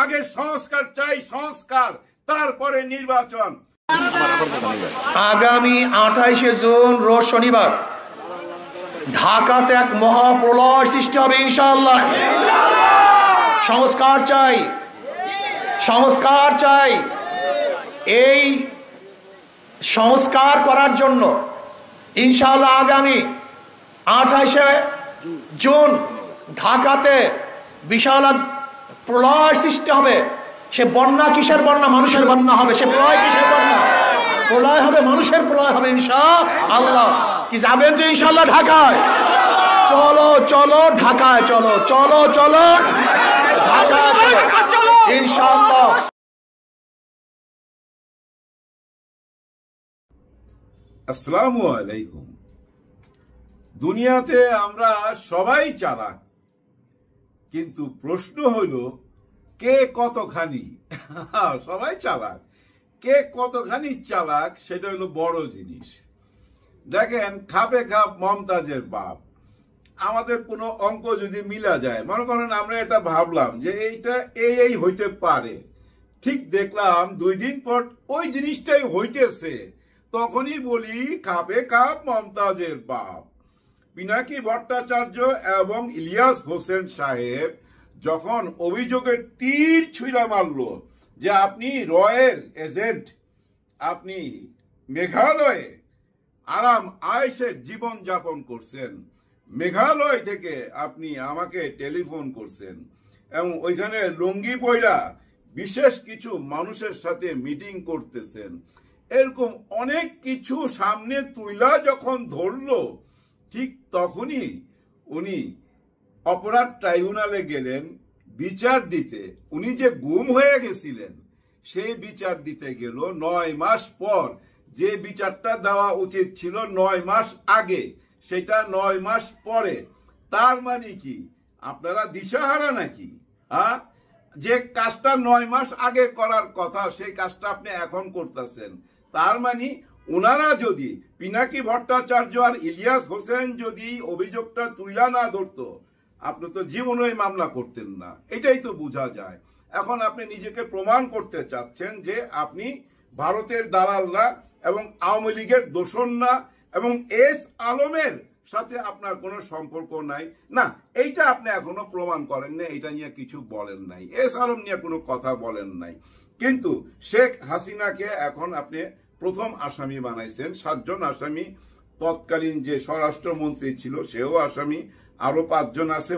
আগে সংস্কার চাই, সংস্কার, তারপরে নির্বাচন। আগামী 28শে জুন রোজ শনিবার ঢাকাতে এক মহাপ্রলয় সৃষ্টি হবে ইনশাআল্লাহ। সংস্কার চাই, সংস্কার চাই। এই সংস্কার করার জন্য ইনশাআল্লাহ আগামী 28শে জুন ঢাকাতে বিশাল প্রলয় সৃষ্টি হবে। সে বন্যা কিসের বন্যা? মানুষের বন্যা হবে। সে প্রলয় কিসের বন্যা? প্রলয় হবে, মানুষের প্রলয় হবে ইনশাআল্লাহ। কি যাবেন তো ইনশাআল্লাহ ঢাকায়? চলো চলো ঢাকায়, চলো চলো চলো ঢাকায় চলো ইনশাআল্লাহ। আসসালামু আলাইকুম। দুনিয়াতে আমরা সবাই চালাক, কিন্তু প্রশ্ন হলো কে কতখানি। সবাই চালাক, কে কতখানি চালাক সেটা হলো বড় জিনিস। দেখেন, খাপে খাপ মমতাজের বাপ। আমাদের কোনো অঙ্ক যদি মিলা যায়, মনে করেন আমরা এটা ভাবলাম যে এইটা এই হইতে পারে, ঠিক দেখলাম 2 দিন পর ওই জিনিসটাই হইতেছে, তখনই বলি খাপে খাপ মমতাজের বাপ। পিনাকি ভট্টাচার্য এবং ইলিয়াস হোসেন সাহেব যখন অভিযোগের তীর ছুঁড়া মারল যে আপনি রয়ের এজেন্ট, আপনি মেঘালয়ে আরাম আয়েশের জীবন যাপন করছেন, মেঘালয় থেকে আপনি আমাকে টেলিফোন করছেন এবং ওইখানে লুঙ্গি পয়রা বিশেষ কিছু মানুষের সাথে মিটিং করতেছেন, এরকম অনেক কিছু সামনে তুইলা যখন ধরলো, ঠিক তখনই উনি অপরাধ ট্রাইব্যুনালে গেলেন বিচার দিতে। উনি যে গুম হয়ে গেছিলেন সেই বিচার দিতে গেল 9 মাস পর। যে বিচারটা দেওয়া উচিত ছিল 9 মাস আগে, সেটা 9 মাস পরে। তার মানে কি আপনারা দিশাহারা নাকি? যে কাজটা 9 মাস আগে করার কথা সেই কাজটা আপনি এখন করতেছেন। তার মানে ওনারা যদি, পিনাকি ভট্টাচার্য আর ইলিয়াস হোসেন যদি অভিযোগটা তুইলা না ধরতো, আপনি তো জীবনেই মামলা করতেন না। এটাই তো বোঝা যায়। এখন আপনি নিজেকে প্রমাণ করতে চাচ্ছেন যে আপনি ভারতের দালাল না এবং আওয়ামী লীগের দোসর না এবং এস আলমের সাথে আপনার কোনো সম্পর্ক নাই। না, এইটা আপনি এখনো প্রমাণ করেন না, এটা নিয়ে কিছু বলেন নাই, এস আলম নিয়ে কোনো কথা বলেন নাই। কিন্তু শেখ হাসিনাকে এখন আপনি প্রথম আসামি বানাইছেন। 7 জন আসামি, তৎকালীন যে স্বরাষ্ট্রমন্ত্রী ছিল সেও আসামি, আরো 5 জন আছে।